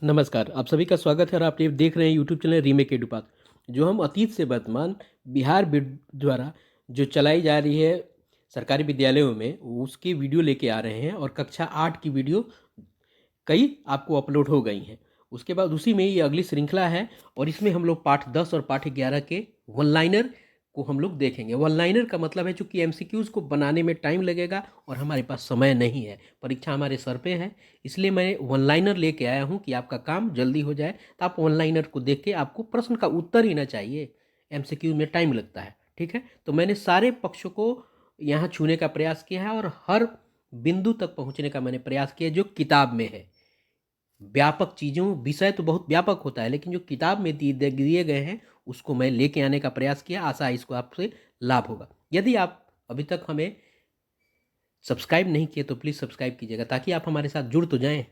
नमस्कार, आप सभी का स्वागत है और आप ये देख रहे हैं यूट्यूब चैनल रीमेक एडुपात, जो हम अतीत से वर्तमान बिहार बिड द्वारा जो चलाई जा रही है सरकारी विद्यालयों में, उसकी वीडियो लेके आ रहे हैं और कक्षा 8 की वीडियो कई आपको अपलोड हो गई हैं। उसके बाद उसी में ये अगली श्रृंखला है और इसमें हम लोग पाठ 10 और पाठ 11 के वन लाइनर को हम लोग देखेंगे। वन लाइनर का मतलब है चूंकि एमसीक्यूज़ को बनाने में टाइम लगेगा और हमारे पास समय नहीं है, परीक्षा हमारे सर पे है, इसलिए मैं वन लाइनर लेके आया हूँ कि आपका काम जल्दी हो जाए। तो आप वन लाइनर को देख के आपको प्रश्न का उत्तर ही ना चाहिए, एमसीक्यू में टाइम लगता है। ठीक है, तो मैंने सारे पक्षों को यहाँ छूने का प्रयास किया है और हर बिंदु तक पहुँचने का मैंने प्रयास किया जो किताब में है। व्यापक चीज़ों विषय तो बहुत व्यापक होता है, लेकिन जो किताब में दिए गए हैं उसको मैं लेके आने का प्रयास किया। आशा है इसको आपसे लाभ होगा। यदि आप अभी तक हमें सब्सक्राइब नहीं किए तो प्लीज़ सब्सक्राइब कीजिएगा, ताकि आप हमारे साथ जुड़ तो जाएं।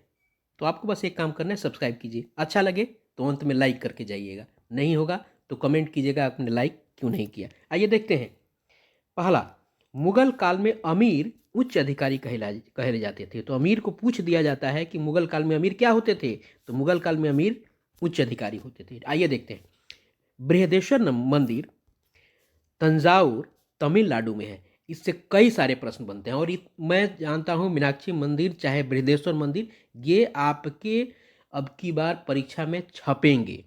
तो आपको बस एक काम करना है, सब्सक्राइब कीजिए, अच्छा लगे तो अंत में लाइक करके जाइएगा, नहीं होगा तो कमेंट कीजिएगा आपने लाइक क्यों नहीं किया। आइए देखते हैं। पहला, मुगल काल में अमीर उच्च अधिकारी कहे जाते थे। तो अमीर को पूछ दिया जाता है कि मुगल काल में अमीर क्या होते थे, तो मुगल काल में अमीर उच्च अधिकारी होते थे। आइए देखते हैं। बृहदेश्वर मंदिर तंजावुर तमिलनाडु में है। इससे कई सारे प्रश्न बनते हैं और मैं जानता हूँ मीनाक्षी मंदिर चाहे बृहदेश्वर मंदिर, ये आपके अब की बार परीक्षा में छपेंगे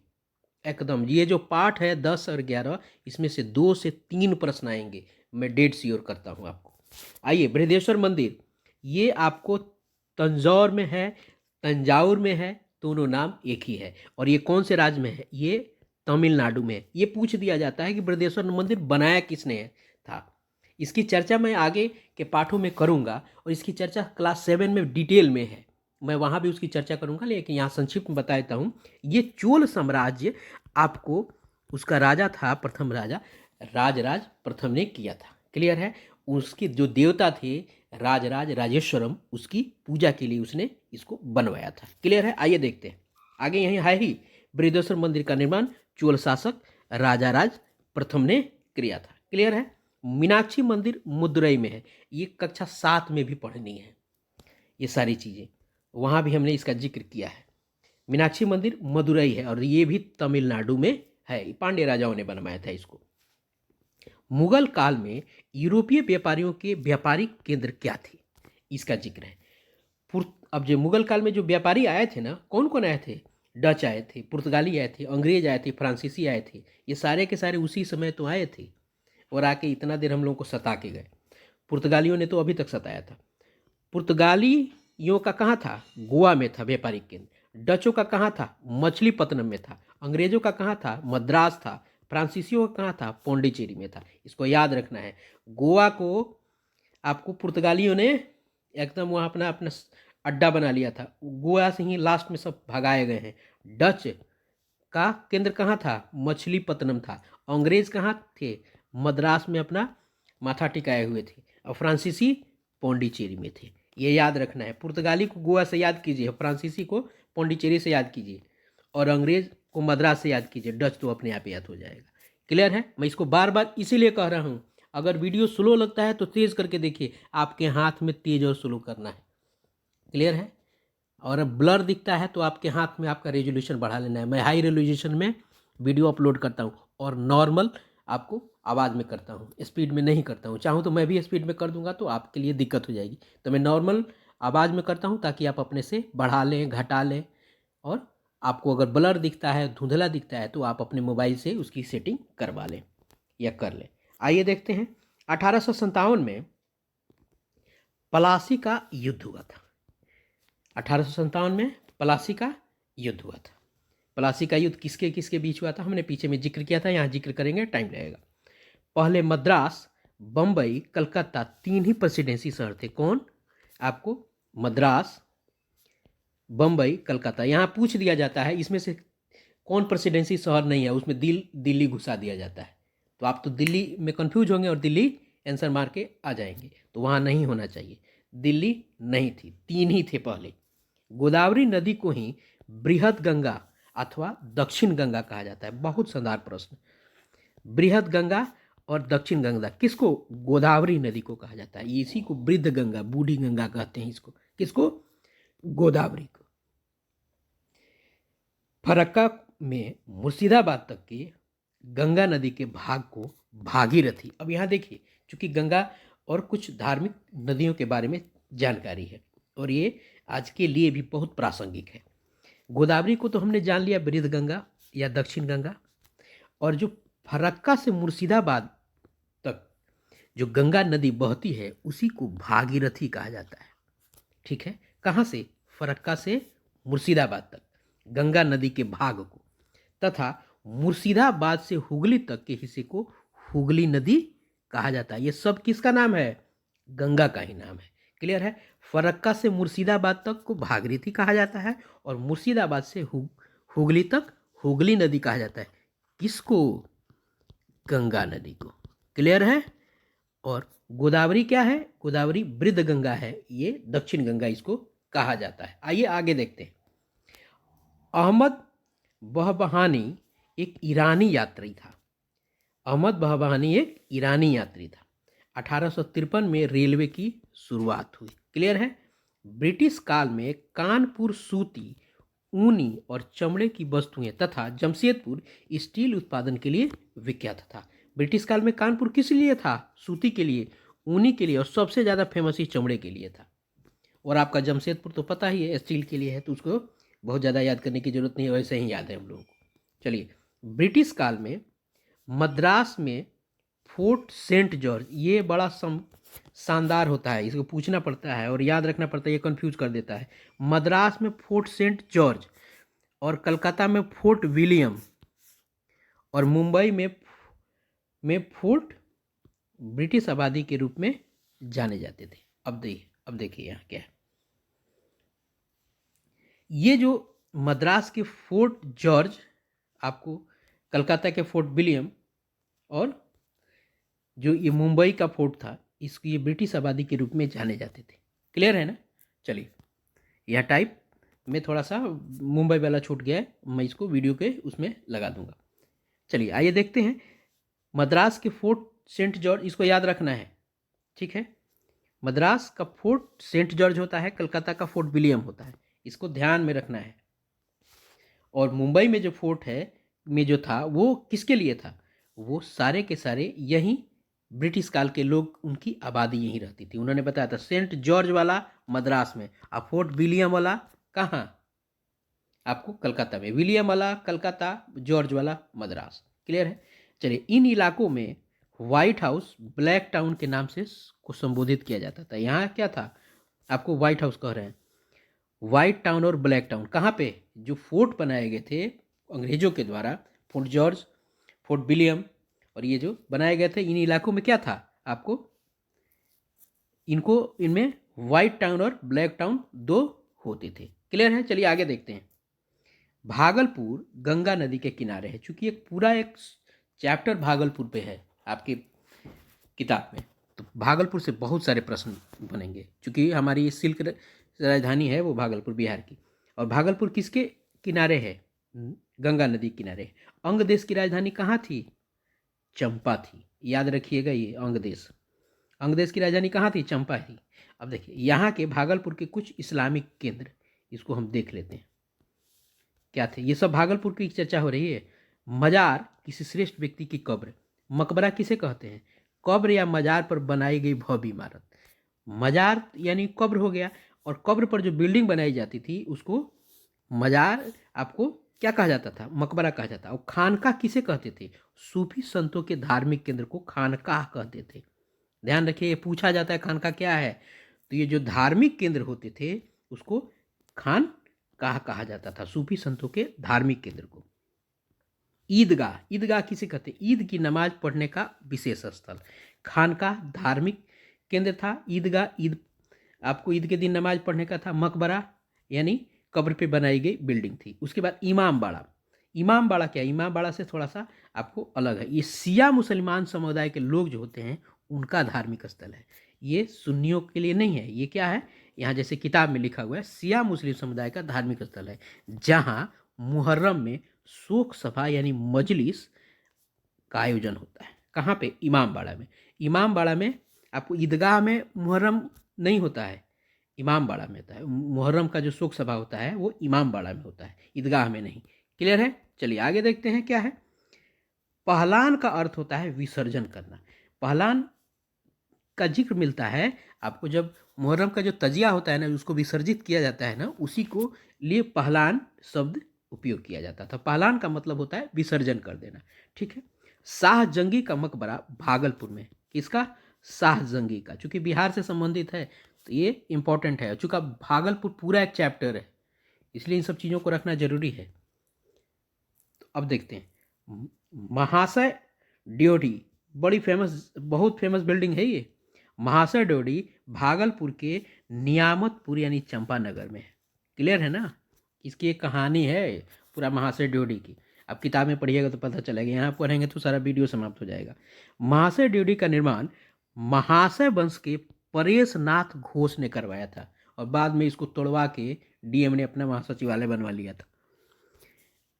एकदम। ये जो पाठ है 10 और 11, इसमें से 2 से 3 प्रश्न आएंगे, मैं डेट श्योर करता हूँ आपको। आइए, बृहदेश्वर मंदिर ये आपको तंजौर में है, तंजावुर में है, दोनों नाम एक ही है। और ये कौन से राज्य में है, ये तमिलनाडु में है। ये पूछ दिया जाता है कि बृहदेश्वर मंदिर बनाया किसने था। इसकी चर्चा मैं आगे के पाठों में करूंगा और इसकी चर्चा क्लास 7 में डिटेल में है, मैं वहाँ भी उसकी चर्चा करूंगा, लेकिन यहाँ संक्षिप्त में बता देता हूँ। ये चोल साम्राज्य आपको, उसका राजा था प्रथम राजा राजराज प्रथम ने किया था। क्लियर है। उसके जो देवता थे राजराज राजेश्वरम, उसकी पूजा के लिए उसने इसको बनवाया था। क्लियर है। आइए देखते हैं आगे। यहीं है ही बृहदेश्वर मंदिर का निर्माण चोल शासक राजाराज प्रथम ने किया था। क्लियर है। मीनाक्षी मंदिर मदुरई में है। ये कक्षा 7 में भी पढ़नी है ये सारी चीज़ें, वहाँ भी हमने इसका जिक्र किया है। मीनाक्षी मंदिर मदुरई है और ये भी तमिलनाडु में है, पांड्य राजाओं ने बनवाया था इसको। मुगल काल में यूरोपीय व्यापारियों के व्यापारिक केंद्र क्या थे, इसका जिक्र है। अब जो मुगल काल में जो व्यापारी आए थे ना, कौन कौन आए थे, डच आए थे, पुर्तगाली आए थे, अंग्रेज आए थे, फ्रांसीसी आए थे। ये सारे के सारे उसी समय तो आए थे और आके इतना देर हम लोगों को सता के गए। पुर्तगालियों ने तो अभी तक सताया था। पुर्तगालियों का कहाँ था, गोवा में था व्यापारिक केंद्र। डचों का कहाँ था, मछलीपत्तनम में था। अंग्रेजों का कहाँ था, मद्रास था। फ्रांसीसियों का कहाँ था, पौंडीचेरी में था। इसको याद रखना है। गोवा को आपको पुर्तगालियों ने एकदम वहाँ अपना अपना अड्डा बना लिया था, गोवा से ही लास्ट में सब भगाए गए हैं। डच का केंद्र कहाँ था, मछलीपत्तनम था। अंग्रेज कहाँ थे, मद्रास में अपना माथा टिकाए हुए थे। और फ्रांसीसी पौंडीचेरी में थे। ये याद रखना है। पुर्तगाली को गोवा से याद कीजिए, फ्रांसीसी को पौंडीचेरी से याद कीजिए और अंग्रेज को मद्रास से याद कीजिए। डच तो अपने आप याद हो जाएगा। क्लियर है। मैं इसको बार बार इसीलिए कह रहा हूँ, अगर वीडियो स्लो लगता है तो तेज़ करके देखिए, आपके हाथ में तेज और स्लो करना है। क्लियर है। और अब ब्लर दिखता है तो आपके हाथ में आपका रेजोल्यूशन बढ़ा लेना है। मैं हाई रेजोल्यूशन में वीडियो अपलोड करता हूँ और नॉर्मल आपको आवाज़ में करता हूँ, स्पीड में नहीं करता हूँ। चाहूँ तो मैं भी स्पीड में कर दूंगा तो आपके लिए दिक्कत हो जाएगी, तो मैं नॉर्मल आवाज़ में करता हूँ ताकि आप अपने से बढ़ा लें घटा लें। और आपको अगर ब्लर दिखता है, धुंधला दिखता है, तो आप अपने मोबाइल से उसकी सेटिंग करवा लें या कर लें। आइए देखते हैं। 1857 में प्लासी का युद्ध हुआ था। 1857 में प्लासी का युद्ध हुआ था। प्लासी का युद्ध किसके किसके बीच हुआ था, हमने पीछे में जिक्र किया था, यहाँ जिक्र करेंगे, टाइम लगेगा। पहले मद्रास, बम्बई, कलकत्ता, 3 ही प्रेसिडेंसी शहर थे। कौन, आपको मद्रास, बम्बई, कलकत्ता। यहाँ पूछ दिया जाता है इसमें से कौन प्रेसिडेंसी शहर नहीं है, उसमें दिल्ली घुसा दिया जाता है। तो आप तो दिल्ली में कंफ्यूज होंगे और दिल्ली आंसर मार के आ जाएंगे, तो वहाँ नहीं होना चाहिए। दिल्ली नहीं थी, 3 ही थे पहले। गोदावरी नदी को ही बृहद गंगा अथवा दक्षिण गंगा कहा जाता है। बहुत शानदार प्रश्न। बृहद गंगा और दक्षिण गंगा किसको, गोदावरी नदी को कहा जाता है। इसी को वृद्ध गंगा, बूढ़ी गंगा कहते हैं इसको। किसको, गोदावरी को। फरक्का में मुर्शिदाबाद तक की गंगा नदी के भाग को भागीरथी, अब यहाँ देखिए, चूंकि गंगा और कुछ धार्मिक नदियों के बारे में जानकारी है और ये आज के लिए भी बहुत प्रासंगिक है। गोदावरी को तो हमने जान लिया, बृहद गंगा या दक्षिण गंगा, और जो फरक्का से मुर्शिदाबाद तक जो गंगा नदी बहती है उसी को भागीरथी कहा जाता है। ठीक है, कहाँ से? फरक्का से मुर्शिदाबाद तक गंगा नदी के भाग को, तथा मुर्शिदाबाद से हुगली तक के हिस्से को हुगली नदी कहा जाता है। ये सब किसका नाम है? गंगा का ही नाम है। क्लियर है? फरक्का से मुर्शिदाबाद तक को भागीरथी कहा जाता है और मुर्शिदाबाद से हुगली तक हुगली नदी कहा जाता है। किसको? गंगा नदी को। क्लियर है? और गोदावरी क्या है? गोदावरी बृहद गंगा है, ये दक्षिण गंगा इसको कहा जाता है। आइए आगे देखते हैं। अहमद बहबहानी एक ईरानी यात्री था। अहमद बहबहानी एक ईरानी यात्री था। 1853 में रेलवे की शुरुआत हुई। क्लियर है? ब्रिटिश काल में कानपुर सूती, ऊनी और चमड़े की वस्तुएं तथा जमशेदपुर स्टील उत्पादन के लिए विख्यात था। ब्रिटिश काल में कानपुर किस लिए था? सूती के लिए, ऊनी के लिए और सबसे ज़्यादा फेमस ही चमड़े के लिए था। और आपका जमशेदपुर तो पता ही है स्टील के लिए है, तो उसको बहुत ज़्यादा याद करने की जरूरत नहीं है, वैसे ही याद है हम लोगों को। चलिए, ब्रिटिश काल में मद्रास में फोर्ट सेंट जॉर्ज, ये बड़ा शानदार होता है, इसको पूछना पड़ता है और याद रखना पड़ता है, ये कंफ्यूज कर देता है। मद्रास में फोर्ट सेंट जॉर्ज और कलकत्ता में फोर्ट विलियम और मुंबई में फोर्ट ब्रिटिश आबादी के रूप में जाने जाते थे। अब देखिए यहाँ क्या है। ये जो मद्रास के फोर्ट जॉर्ज, आपको कलकत्ता के फोर्ट विलियम और जो ये मुंबई का फोर्ट था, इसको ये ब्रिटिश आबादी के रूप में जाने जाते थे। क्लियर है ना? चलिए, यह टाइप में थोड़ा सा मुंबई वाला छूट गया है, मैं इसको वीडियो के उसमें लगा दूंगा। चलिए आइए देखते हैं। मद्रास के फोर्ट सेंट जॉर्ज, इसको याद रखना है। ठीक है, मद्रास का फोर्ट सेंट जॉर्ज होता है, कलकत्ता का फोर्ट विलियम होता है, इसको ध्यान में रखना है। और मुंबई में जो फोर्ट है में जो था वो किसके लिए था? वो सारे के सारे यहीं ब्रिटिश काल के लोग, उनकी आबादी यहीं रहती थी। उन्होंने बताया था सेंट जॉर्ज वाला मद्रास में, और फोर्ट विलियम वाला कहाँ? आपको कलकत्ता में। विलियम वाला कलकत्ता, जॉर्ज वाला मद्रास। क्लियर है? चलिए, इन इलाकों में व्हाइट हाउस ब्लैक टाउन के नाम से को संबोधित किया जाता था। यहाँ क्या था? आपको व्हाइट हाउस कह रहे हैं। व्हाइट टाउन और ब्लैक टाउन कहाँ पे? जो फोर्ट बनाए गए थे अंग्रेजों के द्वारा, फोर्ट जॉर्ज, फोर्ट विलियम और ये जो बनाए गए थे, इन इलाकों में क्या था? आपको इनमें व्हाइट टाउन और ब्लैक टाउन दो होते थे। क्लियर है? चलिए आगे देखते हैं। भागलपुर गंगा नदी के किनारे है। चूंकि एक चैप्टर भागलपुर पे है आपकी किताब में, तो भागलपुर से बहुत सारे प्रश्न बनेंगे। चूंकि हमारी सिल्क राजधानी है वो भागलपुर, बिहार की। और भागलपुर किसके किनारे है? गंगा नदी किनारे। अंग देश की राजधानी कहाँ थी? चंपा थी। याद रखिएगा, ये अंग देश की राजधानी कहाँ थी? चंपा थी। अब देखिए, यहाँ के भागलपुर के कुछ इस्लामिक केंद्र, इसको हम देख लेते हैं क्या थे। ये सब भागलपुर की चर्चा हो रही है। मजार, किसी श्रेष्ठ व्यक्ति की कब्र। मकबरा किसे कहते हैं? कब्र या मजार पर बनाई गई भव्य इमारत। मजार यानी कब्र हो गया, और कब्र पर जो बिल्डिंग बनाई जाती थी उसको मजार, आपको क्या कहा जाता था? मकबरा कहा जाता। और खानका किसे कहते थे? सूफी संतों के धार्मिक केंद्र को खानकाह कहते थे। ध्यान रखिए, ये पूछा जाता है खानका क्या है, तो ये जो धार्मिक केंद्र होते थे उसको खानकाह कहा जाता था, सूफी संतों के धार्मिक केंद्र को। ईदगाह किसे कहते? ईद की नमाज पढ़ने का विशेष स्थल। खानकाह धार्मिक केंद्र था, ईद आपको ईद के दिन नमाज पढ़ने का था। मकबरा यानी कब्र पे बनाई गई बिल्डिंग थी। उसके बाद इमामबाड़ा क्या? इमामबाड़ा से थोड़ा सा आपको अलग है। ये शिया मुसलमान समुदाय के लोग जो होते हैं उनका धार्मिक स्थल है। ये सुन्नियों के लिए नहीं है। ये क्या है? यहाँ जैसे किताब में लिखा हुआ है, शिया मुस्लिम समुदाय का धार्मिक स्थल है, जहाँ मुहर्रम में शोक सभा यानी मजलिस का आयोजन होता है। कहाँ पे? इमामबाड़ा में आपको ईदगाह में मुहर्रम नहीं होता है, इमामबाड़ा में होता है। मुहर्रम का जो शोक सभा होता है वो इमामबाड़ा में होता है, ईदगाह में नहीं। क्लियर है? चलिए आगे देखते हैं क्या है। पहलान का अर्थ होता है विसर्जन करना। पहलान का जिक्र मिलता है आपको जब मुहर्रम का जो तजिया होता है ना, उसको विसर्जित किया जाता है ना, उसी को लिए पहलान शब्द उपयोग किया जाता था। पहलान का मतलब होता है विसर्जन कर देना। ठीक है। शाह जंगी का मकबरा भागलपुर में। किसका? शाह जंगी का। चूंकि बिहार से संबंधित है तो ये इंपॉर्टेंट है। चूंकि भागलपुर पूरा एक चैप्टर है, इसलिए इन सब चीज़ों को रखना जरूरी है। तो अब देखते हैं महाशय ड्योढ़ी। बड़ी फेमस, बहुत फेमस बिल्डिंग है ये। महाशय ड्योढ़ी भागलपुर के नियामतपुर यानी चंपानगर में है। क्लियर है ना? इसकी एक कहानी है पूरा महाशय ड्योढ़ी की। आप किताब में पढ़िएगा तो पता चलेगा, यहाँ पढ़ेंगे तो सारा वीडियो समाप्त हो जाएगा। महाशय ड्योढ़ी का निर्माण महाशय वंश के परेश नाथ घोष ने करवाया था और बाद में इसको तोड़वा के डीएम ने अपना महासचिवालय बनवा लिया था।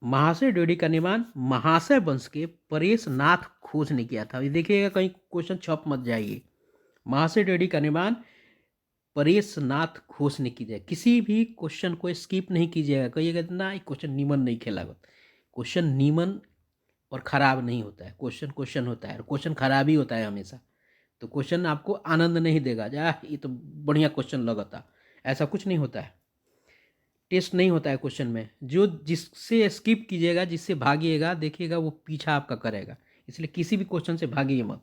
महाशय ड्योढ़ी का निर्माण महाशय वंश के परेश नाथ घोष ने किया था। ये देखिएगा कहीं क्वेश्चन छप मत जाइए। महाशय ड्योढ़ी का निर्माण परेश नाथ घोष ने किया। किसी भी क्वेश्चन को स्किप नहीं कीजिएगा। कहिएगा ना ये क्वेश्चन नीमन नहीं खेला। क्वेश्चन नीमन और खराब नहीं होता है, क्वेश्चन क्वेश्चन होता है और क्वेश्चन खराब ही होता है हमेशा। तो क्वेश्चन आपको आनंद नहीं देगा, जा ये तो बढ़िया क्वेश्चन लगता, ऐसा कुछ नहीं होता है। टेस्ट नहीं होता है क्वेश्चन में। जो जिससे स्किप कीजिएगा, जिससे भागिएगा, देखिएगा वो पीछा आपका करेगा। इसलिए किसी भी क्वेश्चन से भागिए मत।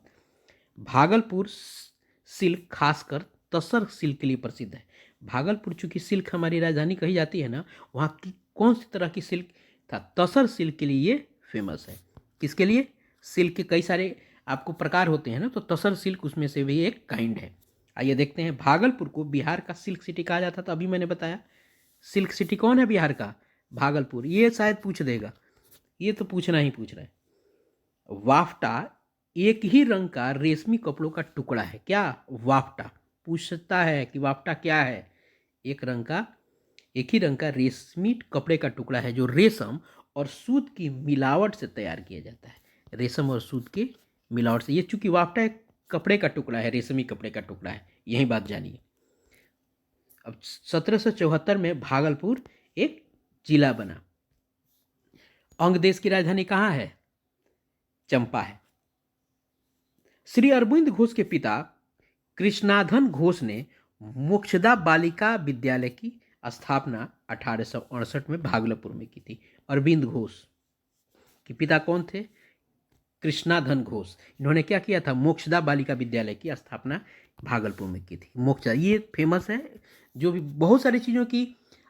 भागलपुर सिल्क खासकर तसर सिल्क के लिए प्रसिद्ध है। भागलपुर चूंकि सिल्क हमारी राजधानी कही जाती है ना, वहाँ की कौन सी तरह की सिल्क था? तसर सिल्क के लिए ये फेमस है। किसके लिए? सिल्क के कई सारे आपको प्रकार होते हैं ना, तो तसर सिल्क उसमें से भी एक काइंड है। आइए देखते हैं। भागलपुर को बिहार का सिल्क सिटी कहा जाता था। अभी मैंने बताया सिल्क सिटी कौन है बिहार का? भागलपुर। ये शायद पूछ देगा, ये तो पूछना ही पूछ रहा है। वाफ्टा एक ही रंग का रेशमी कपड़ों का टुकड़ा है। क्या? वाफ्टा। पूछता है कि वाफ्टा क्या है? एक ही रंग का रेशमी कपड़े का टुकड़ा है जो रेशम और सूत की मिलावट से तैयार किया जाता है। रेशम और सूत की मिलावट से। ये चूंकि वाफ्टा एक कपड़े का टुकड़ा है, रेशमी कपड़े का टुकड़ा है, यही बात जानिए। अब 1774 में भागलपुर एक जिला बना। अंग देश की राजधानी कहाँ है? चंपा है। श्री अरविंद घोष के पिता कृष्णाधन घोष ने मोक्षदा बालिका विद्यालय की स्थापना 1868 में भागलपुर में की थी। अरविंद घोष के पिता कौन थे? कृष्णाधन घोष। इन्होंने क्या किया था? मोक्षदा बालिका विद्यालय की स्थापना भागलपुर में की थी। मोक्षदा ये फेमस है। जो भी बहुत सारी चीज़ों की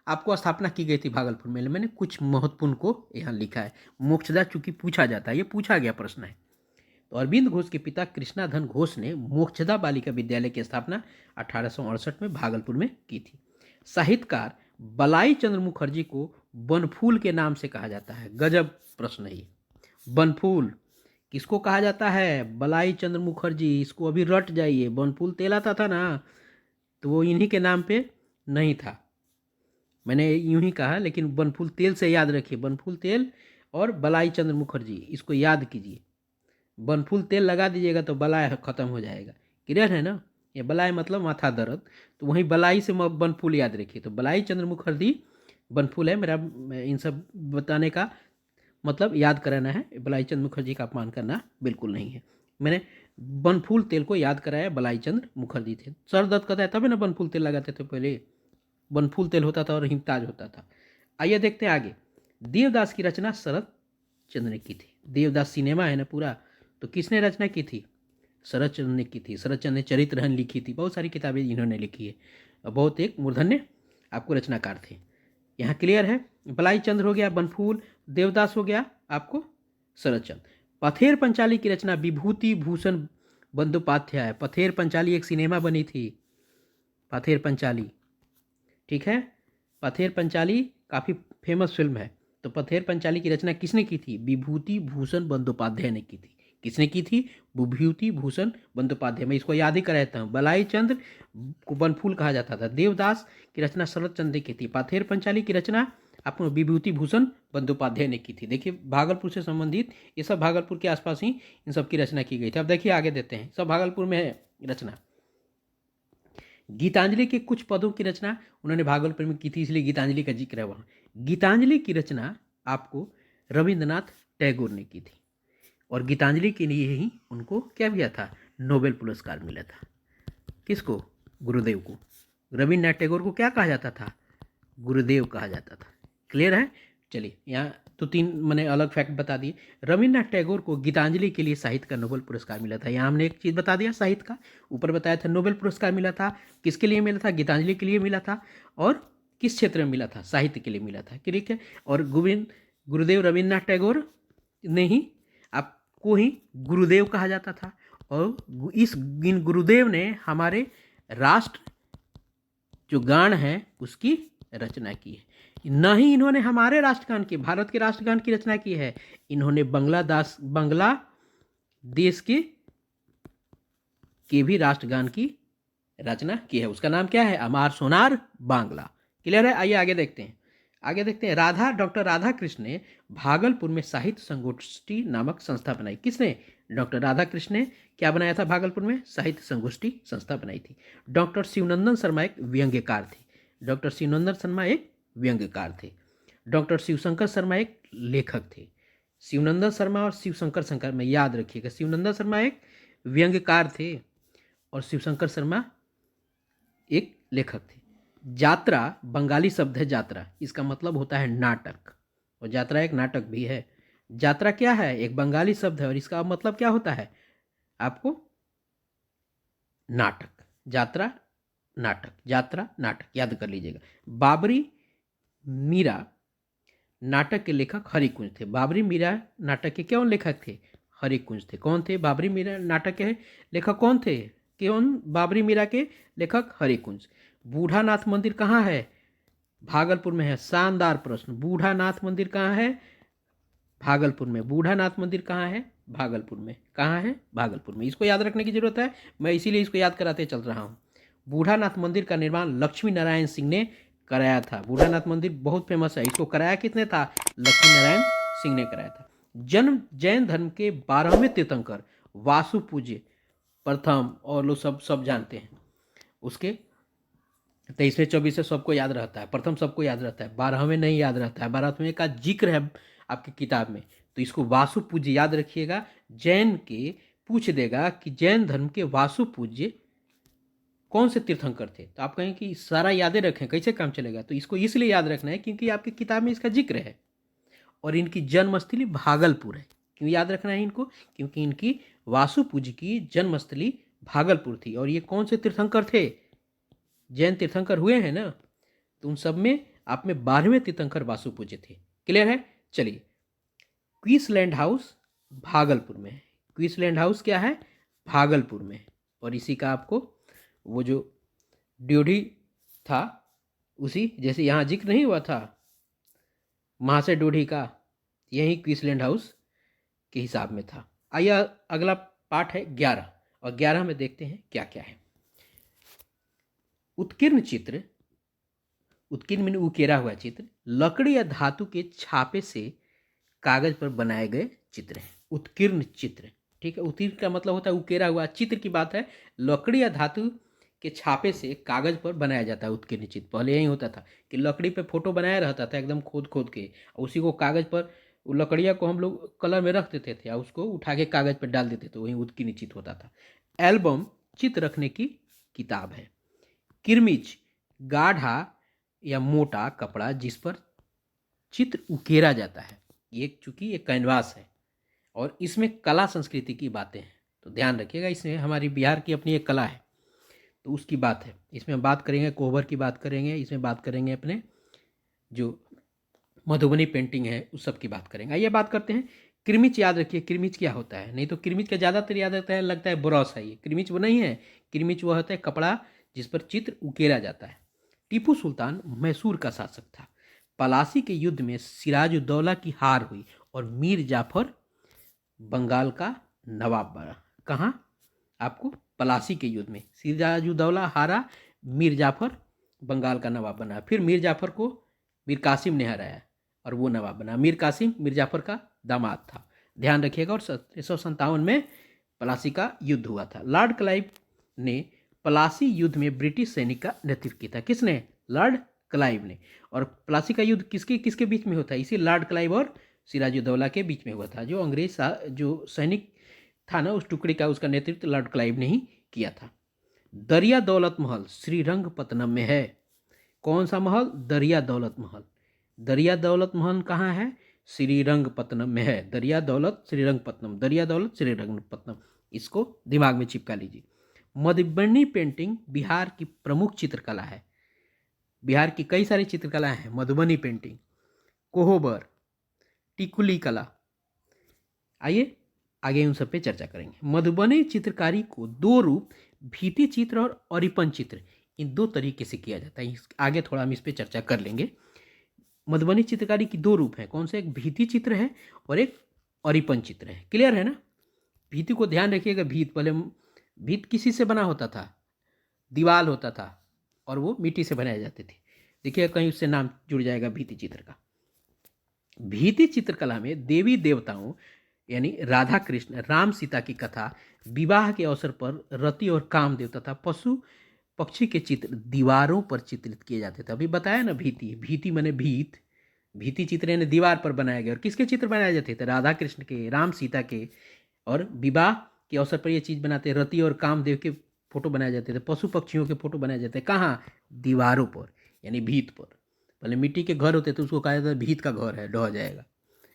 आपको स्थापना की गई थी भागलपुर में, मैंने कुछ महत्वपूर्ण को यहाँ लिखा है। मोक्षदा चूंकि पूछा जाता है, ये पूछा गया प्रश्न है। तो अरविंद घोष के पिता कृष्णाधन घोष ने मोक्षदा बालिका विद्यालय की स्थापना 1868 में भागलपुर में की थी। साहित्यकार बलाई चंद्र मुखर्जी को बनफूल के नाम से कहा जाता है। गजब प्रश्न है। बनफूल किसको कहा जाता है? बलाई चंद्र मुखर्जी। इसको अभी रट जाइए। बनफूल तेल आता था ना, तो वो इन्हीं के नाम पे नहीं था, मैंने यूं ही कहा, लेकिन बनफूल तेल से याद रखिए। बनफूल तेल और बलाई चंद्र मुखर्जी, इसको याद कीजिए। बनफूल तेल लगा दीजिएगा तो बलाय खत्म हो जाएगा। क्लियर है ना? ये बलाय मतलब माथा दर्द, तो वहीं बलाई से बनफूल याद रखिए। तो बलाई चंद्र मुखर्जी बनफूल है। मेरा इन सब बताने का मतलब याद कराना है। बलाई चंद्र मुखर्जी का अपमान करना बिल्कुल नहीं है। मैंने बनफूल तेल को याद कराया, बलाई चंद्र मुखर्जी थे। सर दर्द करता है तभी ना बनफूल तेल लगाते थे पहले। बनफूल तेल होता था और हिमताज होता था। आइए देखते हैं आगे। देवदास की रचना शरद चंद्र ने की थी। देवदास सिनेमा है ना पूरा, तो किसने रचना की थी? शरद चंद्र ने की थी। शरद चंद्र ने चरित्रहरण लिखी थी। बहुत सारी किताबें इन्होंने लिखी है और बहुत एक मूर्धन्य आपको रचनाकार थे। यहाँ क्लियर है। बलाई चंद्र हो गया, बनफूल, देवदास हो गया आपको शरद चंद्र। पथेर पंचाली की रचना विभूति भूषण बंदोपाध्याय। पथेर पंचाली एक सिनेमा बनी थी, पथेर पंचाली। ठीक है, पथेर पंचाली काफ़ी फेमस फिल्म है। तो पथेर पंचाली की रचना किसने की थी? विभूति भूषण बंदोपाध्याय ने की थी। किसने की थी? विभूति भूषण बंदोपाध्याय। मैं इसको याद ही कराता हूँ। बलाई चंद्र को बनफूल कहा जाता था। देवदास की रचना शरद चंद्र ने की थी। पथेर पंचाली की रचना आपको विभूति भूषण बंदोपाध्याय ने की थी। देखिए भागलपुर से संबंधित ये सब भागलपुर के आसपास ही इन सब की रचना की गई थी। अब देखिए आगे देते हैं। सब भागलपुर में है रचना। गीतांजलि के कुछ पदों की रचना उन्होंने भागलपुर में की थी, इसलिए गीतांजलि का जिक्र है वहाँ। गीतांजलि की रचना आपको रविंद्रनाथ टैगोर ने की थी, और गीतांजलि के लिए ही उनको क्या मिला था, नोबेल पुरस्कार मिला था। किसको, गुरुदेव को। रविन्द्रनाथ टैगोर को क्या कहा जाता था, गुरुदेव कहा जाता था। क्लियर है। चलिए यहाँ तो 3 मैंने अलग फैक्ट बता दिए। रविन्द्रनाथ टैगोर को गीतांजलि के लिए साहित्य का नोबेल पुरस्कार मिला था। यहाँ हमने एक चीज़ बता दिया साहित्य का, ऊपर बताया था नोबेल पुरस्कार मिला था, किसके लिए मिला था, गीतांजलि के लिए मिला था, और किस क्षेत्र में मिला था, साहित्य के लिए मिला था। ठीक है। और गुरुदेव रविन्द्रनाथ टैगोर ने ही आपको ही गुरुदेव कहा जाता था, और इन गुरुदेव ने हमारे राष्ट्र जो गान है उसकी रचना की है। न ही इन्होंने हमारे राष्ट्रगान की, भारत के राष्ट्रगान की रचना की है, इन्होंने बांग्ला देश के भी राष्ट्रगान की रचना की है। उसका नाम क्या है, अमार सोनार बांग्ला। क्लियर है। आइए आगे देखते हैं। डॉक्टर राधा कृष्ण ने भागलपुर में साहित्य संगोष्ठी नामक संस्था बनाई। किसने, डॉक्टर राधा कृष्ण ने क्या बनाया था, भागलपुर में साहित्य संगोष्ठी संस्था बनाई थी। डॉक्टर शिवनंदन शर्मा एक व्यंग्यकार थे। डॉक्टर शिवनंदन शर्मा एक व्यंग्यकार थे। डॉक्टर शिवशंकर शर्मा एक लेखक थे। शिवनंदन शर्मा और शिवशंकर शंकर में याद रखिएगा, शिवनंदन शर्मा एक व्यंग्यकार थे और शिवशंकर शर्मा एक लेखक थे। यात्रा बंगाली शब्द है, यात्रा इसका मतलब होता है नाटक, और यात्रा एक नाटक भी है। यात्रा क्या है, एक बंगाली शब्द है और इसका मतलब क्या होता है आपको, नाटक। यात्रा नाटक, यात्रा नाटक, याद कर लीजिएगा। बाबरी मीरा नाटक के लेखक हरिकुंज थे। बाबरी मीरा नाटक के कौन लेखक थे, हरिकुंज थे। कौन थे, बाबरी मीरा नाटक के लेखक कौन थे, कौन, बाबरी मीरा के लेखक हरिकुंज। बूढ़ानाथ मंदिर कहाँ है, भागलपुर में है। शानदार प्रश्न, बूढ़ानाथ मंदिर कहाँ है, भागलपुर में। बूढ़ानाथ मंदिर कहाँ है, भागलपुर में। कहाँ है, भागलपुर में। इसको याद रखने की जरूरत है, मैं इसीलिए इसको याद कराते चल रहा हूँ। बूढ़ानाथ मंदिर का निर्माण लक्ष्मी नारायण सिंह ने कराया था। बूढ़ानाथ मंदिर बहुत फेमस है, इसको कराया किसने था, लक्ष्मी नारायण सिंह ने कराया था। जन्म जैन धर्म के 12वें तीर्थंकर वासु पूज्य प्रथम, और लोग सब जानते हैं। उसके 23वें 24वें सबको याद रहता है, प्रथम सबको याद रहता है, 12वें नहीं याद रहता है। 12वें का जिक्र है आपकी किताब में, तो इसको वासु पूज्य याद रखिएगा। जैन के पूछ देगा कि जैन धर्म के वासु पूज्य कौन से तीर्थंकर थे, तो आप कहें कि सारा यादें रखें, कैसे काम चलेगा, तो इसको इसलिए याद रखना है क्योंकि आपकी किताब में इसका जिक्र है, और इनकी जन्मस्थली भागलपुर है। क्यों याद रखना है इनको, क्योंकि इनकी वासु पूज्य की जन्मस्थली भागलपुर थी। और ये कौन से तीर्थंकर थे, जैन तीर्थंकर हुए हैं ना, तो उन सब में आप में 12वें तीर्थंकर वासु पूज्य थे। क्लियर है। चलिए, क्वींसलैंड हाउस भागलपुर में है। क्वींसलैंड हाउस क्या है, भागलपुर में। और इसी का आपको वो जो ड्योढ़ी था, उसी जैसे यहाँ जिक्र नहीं हुआ था महाशय ड्योढ़ी का, यही क्वींसलैंड हाउस के हिसाब में था। आइए अगला पाठ है 11, और 11 में देखते हैं क्या क्या है। उत्कीर्ण चित्र, उत्कीर्ण मैंने उकेरा हुआ चित्र, लकड़ी या धातु के छापे से कागज पर बनाए गए चित्र हैं उत्कीर्ण चित्र। ठीक है, उत्कीर्ण का मतलब होता है उकेरा हुआ, चित्र की बात है। लकड़ी या धातु के छापे से कागज पर बनाया जाता है उत्कीर्ण चित्र। पहले यही होता था कि लकड़ी पे फोटो बनाया रहता था एकदम खोद खोद के, उसी को कागज पर, लकड़िया को हम लोग कलर में रख देते थे और उसको उठा के कागज पर डाल देते थे, वही उत्कीर्ण चित्र होता था। एल्बम चित्र रखने की किताब है। किरमिच गाढ़ा या मोटा कपड़ा जिस पर चित्र उकेरा जाता है। ये चूंकि ये कैनवास है और इसमें कला संस्कृति की बातें हैं, तो ध्यान रखिएगा, इसमें हमारी बिहार की अपनी एक कला है, तो उसकी बात है। इसमें बात करेंगे कोहबर की बात करेंगे, इसमें बात करेंगे अपने जो मधुबनी पेंटिंग है उस सब की बात करेंगे। आइए बात करते हैं। किरमिच याद रखिए, किरमिच क्या होता है, नहीं तो किरमिच का ज़्यादातर याद रहता है, लगता है ब्रश है ये, किरमिच वो नहीं है। किरमिच वो होता है कपड़ा जिस पर चित्र उकेरा जाता है। टीपू सुल्तान मैसूर का शासक था। पलासी के युद्ध में सिराजुद्दौला की हार हुई और मीर जाफर बंगाल का नवाब बना। कहाँ आपको, पलासी के युद्ध में सिराजुद्दौला हारा, मीर जाफर बंगाल का नवाब बना। फिर मीर जाफर को मीर कासिम ने हराया और वो नवाब बना। मीर कासिम मीर जाफर का दामाद था, ध्यान रखिएगा। और 1757 में पलासी का युद्ध हुआ था। लॉर्ड क्लाइव ने पलासी युद्ध में ब्रिटिश सैनिक का नेतृत्व किया था। किसने, लॉर्ड क्लाइव ने। और प्लासी का युद्ध किसके किसके बीच में होता है? इसी लॉर्ड क्लाइव और सिराजुद्दौला के बीच में हुआ था। जो जो सैनिक था ना उस टुकड़ी का, उसका नेतृत्व लॉर्ड क्लाइव ने ही किया था। दरिया दौलत महल श्रीरंगपत्तनम में है। कौन सा महल? दरिया दौलत महल। दरिया दौलत महल कहाँ है? श्रीरंगपत्तनम में है। दरिया दौलत श्रीरंगपत्तनम, दरिया दौलत श्रीरंगपत्तनम, इसको दिमाग में चिपका लीजिए। मधुबनी पेंटिंग बिहार की प्रमुख चित्रकला है। बिहार की कई सारी चित्रकलाएं हैं। मधुबनी पेंटिंग, कोहोबर, टिकुली कला, आइए आगे उन सब पे चर्चा करेंगे। मधुबनी चित्रकारी को दो रूप, भित्ति चित्र और अरिपन चित्र, इन दो तरीके से किया जाता है। आगे थोड़ा हम इस पे चर्चा कर लेंगे। मधुबनी चित्रकारी की दो रूप हैं। कौन से? एक भित्ति चित्र है और एक अरिपन चित्र है। क्लियर है ना? भित्ति को ध्यान रखिएगा। पहले भित्त किसी से बना होता था? दीवाल होता था और वो मिट्टी से बनाए जाते थे। देखिए कहीं उससे नाम जुड़ जाएगा भित्ति चित्र का। भित्ति चित्रकला में देवी देवताओं यानी राधा कृष्ण, राम सीता की कथा, विवाह के अवसर पर रति और कामदेव तथा पशु पक्षी के चित्र दीवारों पर चित्रित किए जाते थे। अभी बताया ना, भित्ति, भित्ति माने भीत, भित्ति चित्र यानी दीवार पर बनाए गए। और किसके चित्र बनाए जाते थे? राधा कृष्ण के, राम सीता के। और विवाह के अवसर पर ये चीज बनाते, रति और कामदेव के फोटो बनाए जाते थे, पशु पक्षियों के फोटो बनाए जाते। कहाँ? दीवारों पर, यानी भीत पर। पहले मिट्टी के घर होते थे, उसको कहा जाता था भीत का घर है, ढह जाएगा।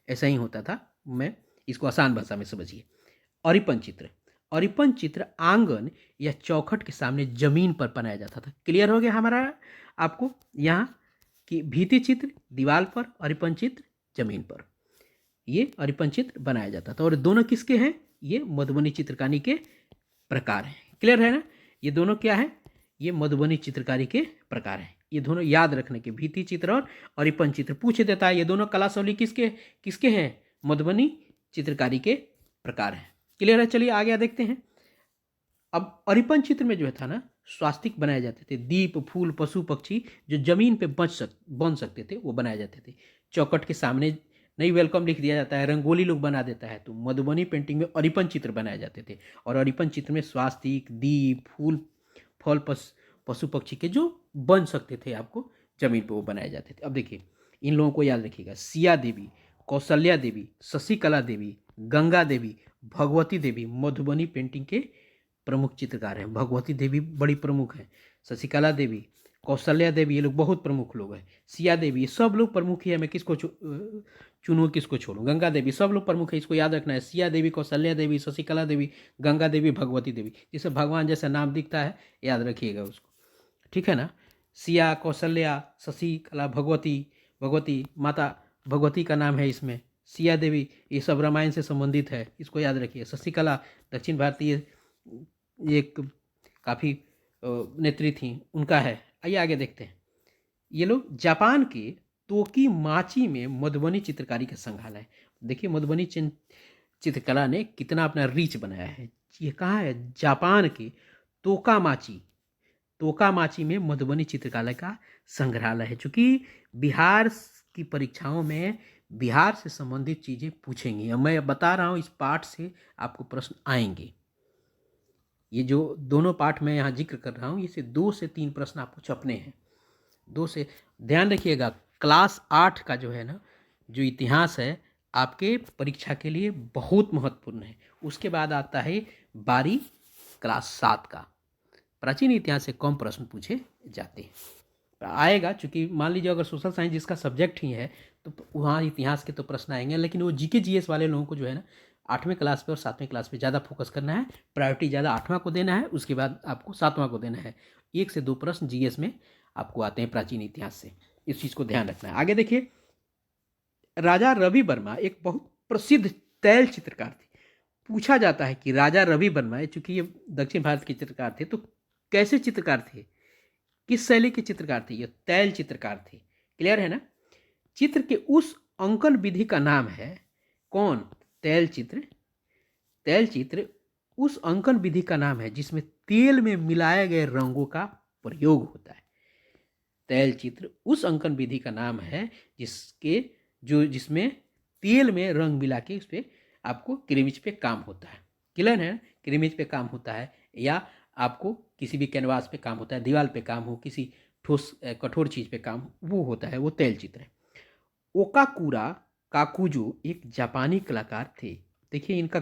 ऐसा ही होता था। मैं इसको आसान भाषा में समझिए। अरिपन चित्र, अरिपन चित्र आंगन या चौखट के सामने जमीन पर बनाया जाता था। क्लियर हो गया हमारा आपको यहाँ कि भित्ति चित्र दीवार पर, अरिपन चित्र जमीन पर, ये अरिपन चित्र बनाया जाता था। और दोनों किसके हैं? ये मधुबनी चित्रकारी के प्रकार हैं। क्लियर है ना? ये दोनों क्या है? ये मधुबनी चित्रकारी के प्रकार हैं। ये दोनों याद रखने के, भित्ति चित्र और अरिपन चित्र पूछ देता है। ये दोनों कला शैली किसके किसके हैं? मधुबनी चित्रकारी के प्रकार हैं। क्लियर है? चलिए आगे देखते हैं। अब अरिपन चित्र में जो है था ना, स्वास्तिक बनाए जाते थे। दीप, फूल, पशु पक्षी जो जमीन पे बन सकते थे वो बनाए जाते थे। चौकट के सामने नहीं वेलकम लिख दिया जाता है, रंगोली लोग बना देता है, तो मधुबनी पेंटिंग में अरिपन चित्र बनाए जाते थे। और अरिपन चित्र में स्वास्तिक, दीप, फूल, फल, पशु पक्षी के जो बन सकते थे आपको जमीन पे, वो बनाए जाते थे। अब देखिए इन लोगों को याद रखिएगा। सिया देवी, कौशल्या देवी, शशिकला देवी, गंगा देवी, भगवती देवी मधुबनी पेंटिंग के प्रमुख चित्रकार हैं। भगवती देवी बड़ी प्रमुख हैं, शशिकला देवी, कौशल्या देवी, ये लोग बहुत प्रमुख लोग हैं। सिया देवी, ये सब लोग प्रमुख ही है। मैं किसको चुनूँ किसको छोड़ूँ? गंगा देवी, सब लोग प्रमुख है, इसको याद रखना है। सिया देवी, कौशल्या देवी, शशिकला देवी, गंगा देवी, भगवती देवी। जिसे भगवान जैसा नाम दिखता है याद रखिएगा उसको, ठीक है ना? सिया, कौशल्या, शशिकला, भगवती, भगवती माता भगवती का नाम है इसमें। सिया देवी, ये सब रामायण से संबंधित है, इसको याद रखिए। शशिकला दक्षिण भारतीय एक काफ़ी नेत्री थी, उनका है। आइए आगे देखते हैं। ये लोग जापान के तोकी माची में मधुबनी चित्रकारी का संग्रहालय। देखिए मधुबनी चित्रकला ने कितना अपना रीच बनाया है। ये कहाँ है? जापान के तोकामाची, तोकामाची में मधुबनी चित्रकला का संग्रहालय है। चूंकि बिहार की परीक्षाओं में बिहार से संबंधित चीज़ें पूछेंगी। मैं बता रहा हूँ इस पाठ से आपको प्रश्न आएंगे। ये जो दोनों पाठ मैं यहाँ जिक्र कर रहा हूँ, इसे 2 से 3 प्रश्न आपको छपने हैं। 2 से, ध्यान रखिएगा। क्लास 8 का जो है ना, जो इतिहास है आपके परीक्षा के लिए बहुत महत्वपूर्ण है। उसके बाद आता है 12वीं क्लास 7 का। प्राचीन इतिहास से कम प्रश्न पूछे जाते हैं, आएगा। चूंकि मान लीजिए अगर सोशल साइंस जिसका सब्जेक्ट ही है तो वहाँ इतिहास के तो प्रश्न आएंगे, लेकिन वो जीके जीएस वाले लोगों को जो है ना 8वें क्लास पे और 7वें क्लास पे ज़्यादा फोकस करना है। प्रायोरिटी ज़्यादा 8वां को देना है, उसके बाद आपको 7वां को देना है। 1 से 2 प्रश्न जीएस में आपको आते हैं प्राचीन इतिहास से, इस चीज़ को ध्यान रखना है। आगे देखिए, राजा रवि वर्मा एक बहुत प्रसिद्ध तैल चित्रकार थे। पूछा जाता है कि राजा रवि वर्मा, चूंकि ये दक्षिण भारत के चित्रकार थे, तो कैसे चित्रकार थे, किस शैली के चित्रकार थे? ये तैल चित्रकार थे। क्लियर है ना? चित्र के उस अंकन विधि का नाम है कौन? तैल चित्र। तैल चित्र उस अंकन विधि का नाम है जिसमें तेल में मिलाए गए रंगों का प्रयोग होता है। तैल चित्र उस अंकन विधि का नाम है जिसमें तेल में रंग मिला के उस पर आपको क्रीमिच पे काम होता है। क्लियर है? क्रीमिच पे काम होता है, या आपको किसी भी कैनवास पे काम होता है, दीवार पे काम हो, किसी ठोस कठोर चीज़ पे काम वो होता है, वो तैल चित्र है। ओकाकुरा काकुजो एक जापानी कलाकार थे। देखिए इनका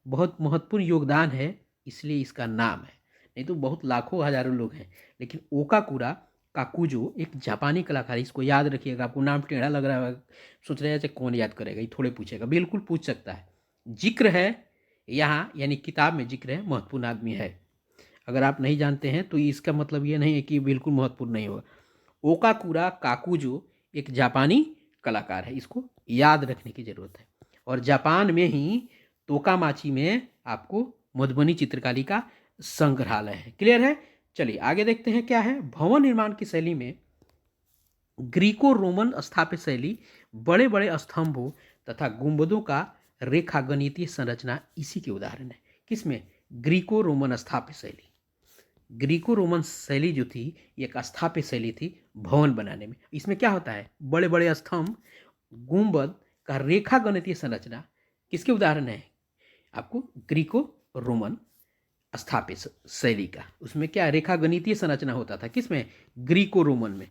बहुत महत्वपूर्ण योगदान है, इसलिए इसका नाम है, नहीं तो बहुत लाखों हजारों लोग हैं। लेकिन ओकाकुरा काकुजो एक जापानी कलाकार, इसको याद रखिएगा। आपको नाम टेढ़ा लग रहा है, सोच रहे हैं कौन याद करेगा, ये थोड़े पूछेगा, बिल्कुल पूछ सकता है। जिक्र है यहाँ, यानी किताब में जिक्र है, महत्वपूर्ण आदमी है। अगर आप नहीं जानते हैं तो इसका मतलब ये नहीं है कि बिल्कुल महत्वपूर्ण नहीं होगा। ओकाकुरा काकुजो एक जापानी कलाकार है, इसको याद रखने की जरूरत है। और जापान में ही तोकामाची में आपको मधुबनी चित्रकारी का संग्रहालय है। क्लियर है? चलिए आगे देखते हैं क्या है। भवन निर्माण की शैली में ग्रीको रोमन स्थापत्य शैली, बड़े बड़े स्तंभों तथा गुंबदों का रेखा गणितीय संरचना इसी के उदाहरण है। किसमें? ग्रीको रोमन स्थापत्य शैली। ग्रीको रोमन शैली जो थी, एक स्थापत्य शैली थी भवन बनाने में। इसमें क्या होता है? बड़े बड़े स्तंभ, गुंबद का रेखा गणितीय संरचना किसके उदाहरण है? आपको ग्रीको रोमन स्थापत्य शैली का। उसमें क्या रेखा गणितीय संरचना होता था, किसमें? ग्रीको रोमन में।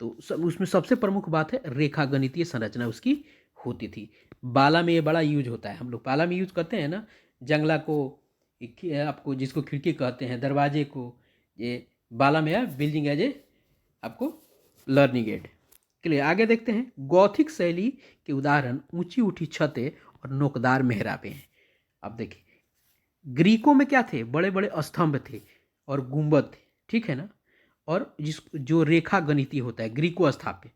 तो उसमें सबसे प्रमुख बात है रेखा गणितीय संरचना उसकी होती थी। बाला में ये बड़ा यूज होता है, हम लोग बाला में यूज करते हैं ना, जंगला को, आपको जिसको खिड़की कहते हैं, दरवाजे को, ये बाला में है बिल्डिंग एज ए आपको लर्निंग एड के लिए। आगे देखते हैं। गौथिक शैली के उदाहरण ऊंची उठी छतें और नोकदार मेहराबें हैं। अब देखिए ग्रीकों में क्या थे? बड़े बड़े स्तंभ थे और गुंबद थे, ठीक है ना। और जो रेखा गणितीय होता है ग्रीको स्थापत्य,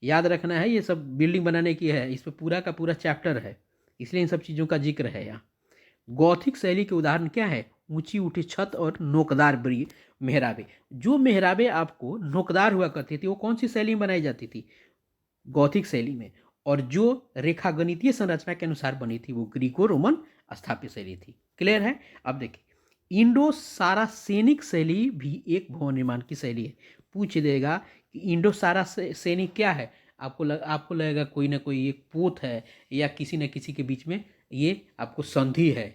याद रखना है, ये सब बिल्डिंग बनाने की है, इस पर पूरा का पूरा चैप्टर है, इसलिए इन सब चीज़ों का जिक्र है यहाँ। गौथिक शैली के उदाहरण क्या है? ऊंची उठी छत और नोकदार बड़ी मेहराबे। जो मेहराबे आपको नोकदार हुआ करती थी वो कौन सी शैली में बनाई जाती थी? गौथिक शैली में। और जो रेखा गणितीय संरचना के अनुसार बनी थी वो ग्रीको रोमन स्थापत्य शैली थी। क्लियर है? अब देखिए इंडो सारासेनिक शैली भी एक भवन निर्माण की शैली है। पूछ देगा कि इंडो सारासेनिक क्या है? आपको लगेगा कोई ना कोई एक पोत है या किसी न किसी के बीच में ये आपको संधि है,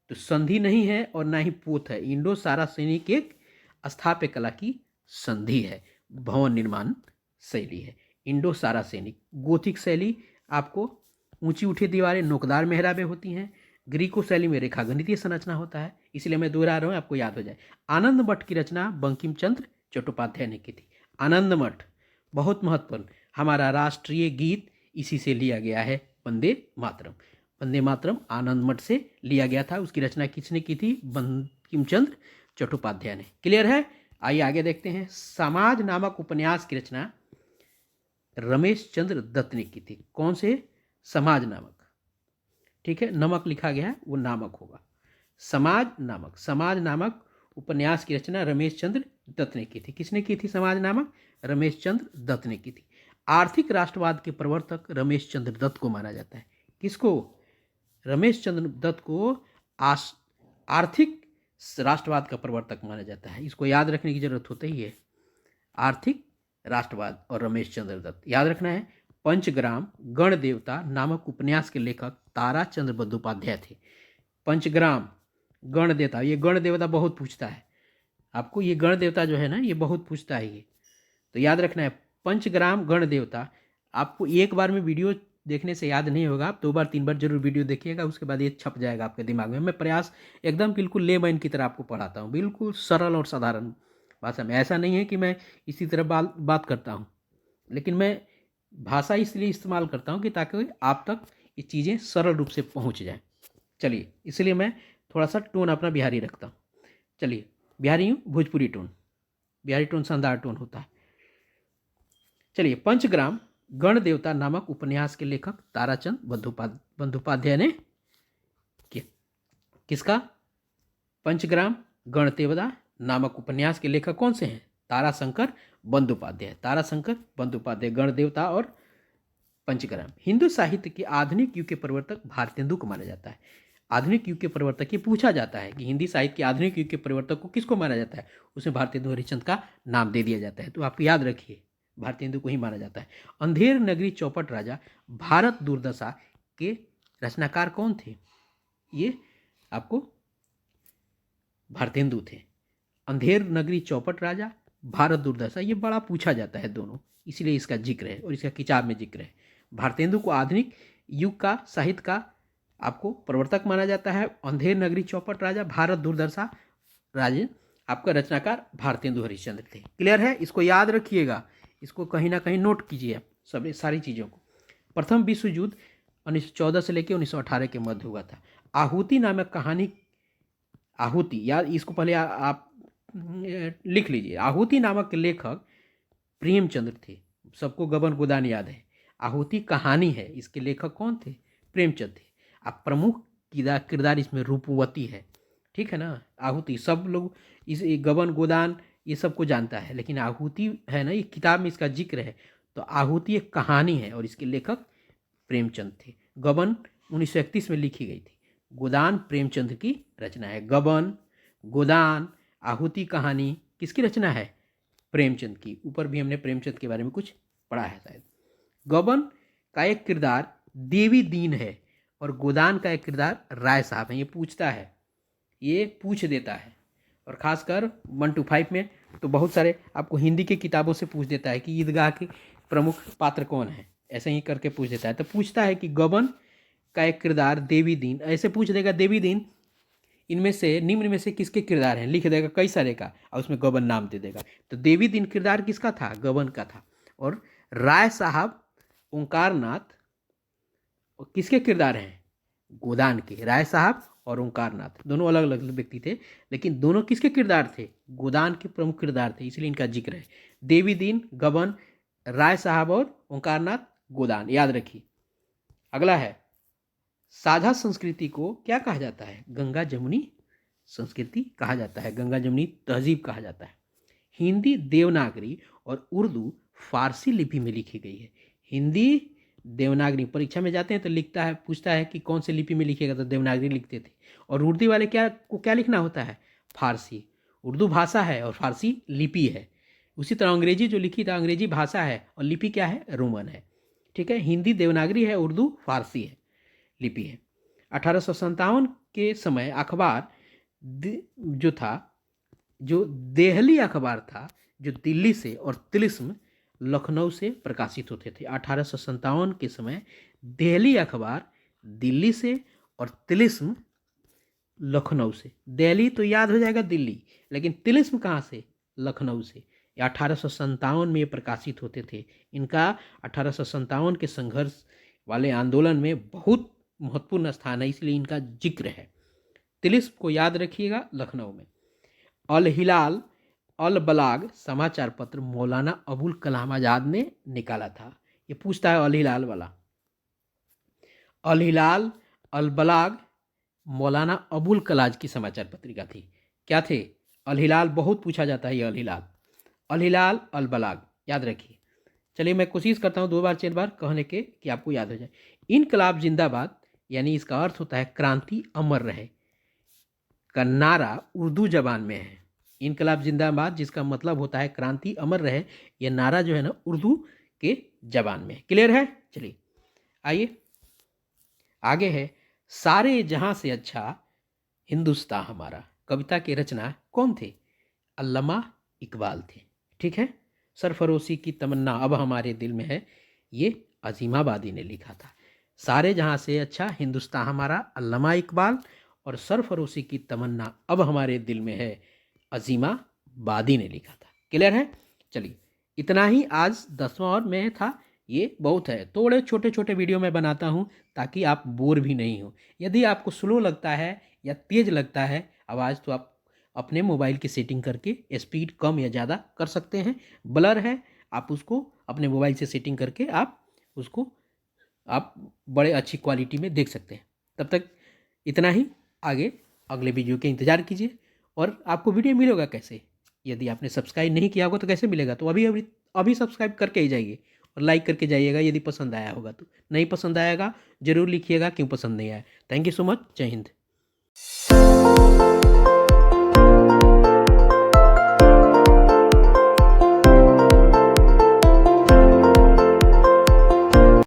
तो संधि नहीं है और ना ही पोत है। इंडो सारासेनिक एक स्थापत्य कला की संधि है, भवन निर्माण शैली है इंडो सारासेनिक। गोथिक शैली आपको ऊंची उठी दीवारें, नोकदार मेहराबें होती हैं। ग्रीको शैली में रेखा गणितीय संरचना होता है, इसलिए मैं दोहरा रहा हूँ, आपको याद हो जाए। आनंद मठ की रचना बंकिम चंद्र चट्टोपाध्याय ने की थी। आनंद मठ बहुत महत्वपूर्ण, हमारा राष्ट्रीय गीत इसी से लिया गया है, वंदे मातरम। वंदे मातरम आनंद मठ से लिया गया था। उसकी रचना किसने की थी? बंकिम चंद्र चट्टोपाध्याय ने। क्लियर है? आइए आगे देखते हैं। समाज नामक उपन्यास की रचना रमेश चंद्र दत्त ने की थी। कौन से? समाज नामक, ठीक है, नमक लिखा गया है वो नामक होगा। समाज नामक उपन्यास की रचना रमेश चंद्र दत्त ने की थी। किसने की थी? समाज नामक रमेश चंद्र दत्त ने की थी। आर्थिक राष्ट्रवाद के प्रवर्तक रमेश चंद्र दत्त को माना जाता है। किसको? रमेश चंद्र दत्त को आर्थिक राष्ट्रवाद का प्रवर्तक माना जाता है। इसको याद रखने की जरूरत होती ही है, आर्थिक राष्ट्रवाद और रमेश चंद्र दत्त याद रखना है। पंचग्राम गण देवता नामक उपन्यास के लेखक तारा चंद्र बंदोपाध्याय थे। पंचग्राम गण देवता, ये गण देवता बहुत पूछता है आपको, ये गण देवता जो है ना ये बहुत पूछता है ये, तो याद रखना है। पंचग्राम गण देवता, आपको एक बार में वीडियो देखने से याद नहीं होगा, आप 2 बार 3 बार जरूर वीडियो देखिएगा, उसके बाद ये छप जाएगा आपके दिमाग में। मैं प्रयास एकदम बिल्कुल लेमैन की तरह आपको पढ़ाता हूँ, बिल्कुल सरल और साधारण भाषा में। ऐसा नहीं है कि मैं इसी तरह बात करता हूँ, लेकिन मैं भाषा इसलिए इस्तेमाल करता हूँ कि ताकि आप तक ये चीज़ें सरल रूप से पहुँच जाएँ। चलिए इसलिए मैं थोड़ा सा टोन अपना बिहारी रखता हूँ। चलिए बिहारी हूँ, भोजपुरी टोन, बिहारी टोन शानदार टोन होता है। चलिए पंचग्राम गण देवता नामक उपन्यास के लेखक ताराचंद बंदोपाध्याय ने किसका? पंचग्राम गण देवता नामक उपन्यास के लेखक कौन से हैं? ताराशंकर बंदोपाध्याय। ताराशंकर बंदोपाध्याय गण देवता और पंचग्राम। हिंदू साहित्य के आधुनिक युग के प्रवर्तक भारतेंदु को माना जाता है। आधुनिक युग के प्रवर्तक, ये पूछा जाता है कि हिंदी साहित्य के आधुनिक युग के प्रवर्तक को किसको माना जाता है, उसमें भारतेंदु हरिश्चंद्र का नाम दे दिया जाता है, तो आप याद रखिए भारतेंदु को ही माना जाता है। अंधेर नगरी चौपट राजा भारत दुर्दशा के रचनाकार कौन थे? ये आपको भारतेंदु थे। अंधेर नगरी चौपट राजा भारत दुर्दशा, ये बड़ा पूछा जाता है दोनों, इसलिए इसका जिक्र है और इसका किताब में जिक्र है। भारतेंदु को आधुनिक युग का साहित्य का आपको प्रवर्तक माना जाता है। अंधेर नगरी चौपट राजा, भारत दुर्दशा राजे आपका रचनाकार भारतेंदु हरिश्चंद्र थे। क्लियर है, इसको याद रखिएगा, इसको कहीं ना कहीं नोट कीजिए आप सब सारी चीज़ों को। प्रथम विश्व युद्ध 1914 से लेकर 1918 के मध्य हुआ था। आहुति नामक कहानी, आहुति याद, इसको पहले आप लिख लीजिए। आहुति नामक लेखक प्रेमचंद्र थे, सबको गबन गोदान याद है। आहुति कहानी है, इसके लेखक कौन थे? प्रेमचंद थे। अब प्रमुख किरदार इसमें रूपवती है, ठीक है ना। आहुति सब लोग इस गबन गोदान ये सबको जानता है, लेकिन आहुति है ना, ये किताब में इसका जिक्र है। तो आहुति एक कहानी है और इसके लेखक प्रेमचंद थे। गबन 1931 में लिखी गई थी। गोदान प्रेमचंद की रचना है। गबन, गोदान, आहुति कहानी किसकी रचना है? प्रेमचंद की। ऊपर भी हमने प्रेमचंद के बारे में कुछ पढ़ा है शायद। गबन का एक किरदार देवी दीन है और गोदान का एक किरदार राय साहब है। ये पूछता है, ये पूछ देता है, और ख़ासकर 1 to 5 में तो बहुत सारे आपको हिंदी की किताबों से पूछ देता है कि ईदगाह के प्रमुख पात्र कौन है, ऐसे ही करके पूछ देता है। तो पूछता है कि गबन का एक किरदार देवी दीन, ऐसे पूछ देगा देवी दीन इनमें से निम्न में से किसके किरदार हैं, लिख देगा कई सारे का, और उसमें गबन नाम दे देगा। तो देवी दीन किरदार किसका था? गबन का था। और राय साहब ओंकार नाथ किसके किरदार हैं? गोदान के। राय साहब और ओंकार नाथ दोनों अलग अलग व्यक्ति थे, लेकिन दोनों किसके किरदार थे? गोदान के प्रमुख किरदार थे, इसलिए इनका जिक्र है। देवी दीन, गबन, राय साहब और ओंकार नाथ, गोदान, याद रखिए। अगला है, साझा संस्कृति को क्या कहा जाता है? गंगा जमुनी संस्कृति कहा जाता है, गंगा जमुनी तहजीब कहा जाता है। हिंदी देवनागरी और उर्दू फारसी लिपि में लिखी गई है। हिंदी देवनागरी, परीक्षा में जाते हैं तो लिखता है, पूछता है कि कौन से लिपि में लिखेगा, तो देवनागरी लिखते थे। और उर्दू वाले क्या लिखना होता है? फारसी। उर्दू भाषा है और फारसी लिपि है। उसी तरह अंग्रेजी जो लिखी था, अंग्रेजी भाषा है और लिपि क्या है? रोमन है, ठीक है। हिंदी देवनागरी है, उर्दू फारसी है, लिपि है। 1857 के समय अखबार जो था, जो देहली अखबार था, जो दिल्ली से और तिलिस्म लखनऊ से प्रकाशित होते थे। 1857 के समय देहली अखबार दिल्ली से और तिलिस्म लखनऊ से। दिल्ली तो याद हो जाएगा दिल्ली, लेकिन तिलिस्म कहाँ से? लखनऊ से। 1857 में ये प्रकाशित होते थे। इनका 1857 के संघर्ष वाले आंदोलन में बहुत महत्वपूर्ण स्थान है, इसलिए इनका जिक्र है। तिलिस्म को याद रखिएगा, लखनऊ में। अल हिलाल अल बलाग समाचार पत्र मौलाना अबुल कलाम आज़ाद ने निकाला था। ये पूछता है अल हिलाल वाला। अल हिलाल अल बलाग मौलाना अबुल कलाम की समाचार पत्रिका थी। क्या थे? अल हिलाल, बहुत पूछा जाता है ये अल हिलाल अल बलाग, याद रखिए। चलिए मैं कोशिश करता हूँ 2 बार 4 बार कहने के कि आपको याद हो जाए। इनकलाब जिंदाबाद, यानी इसका अर्थ होता है क्रांति अमर रहे, का नारा उर्दू जबान में है। इनकलाब जिंदाबाद जिसका मतलब होता है क्रांति अमर रहे, यह नारा जो है ना उर्दू के जबान में। क्लियर है? चलिए आइए आगे है, सारे जहां से अच्छा हिंदुस्तान हमारा, कविता के रचना कौन थे? अल्लामा इकबाल थे, ठीक है। सरफरोशी की तमन्ना अब हमारे दिल में है, ये अजीमाबादी ने लिखा था। सारे जहां से अच्छा हिंदुस्तान हमारा, अल्लामा इकबाल, और सरफरोशी की तमन्ना अब हमारे दिल में है, अजीमाबादी ने लिखा था। क्लियर है? चलिए इतना ही आज 10वां और में था, ये बहुत है। थोड़े छोटे छोटे वीडियो मैं बनाता हूँ ताकि आप बोर भी नहीं हो। यदि आपको स्लो लगता है या तेज़ लगता है आवाज़, तो आप अपने मोबाइल की सेटिंग करके स्पीड कम या ज़्यादा कर सकते हैं। ब्लर है, आप उसको अपने मोबाइल से सेटिंग करके आप उसको बड़े अच्छी क्वालिटी में देख सकते हैं। तब तक इतना ही, आगे अगले वीडियो के इंतज़ार कीजिए। और आपको वीडियो मिलेगा कैसे? यदि आपने सब्सक्राइब नहीं किया होगा तो कैसे मिलेगा? तो अभी सब्सक्राइब करके ही जाइए और लाइक करके जाइएगा यदि पसंद आया होगा तो। नहीं पसंद आएगा ज़रूर लिखिएगा क्यों पसंद नहीं आया। Thank you so much. जय हिंद।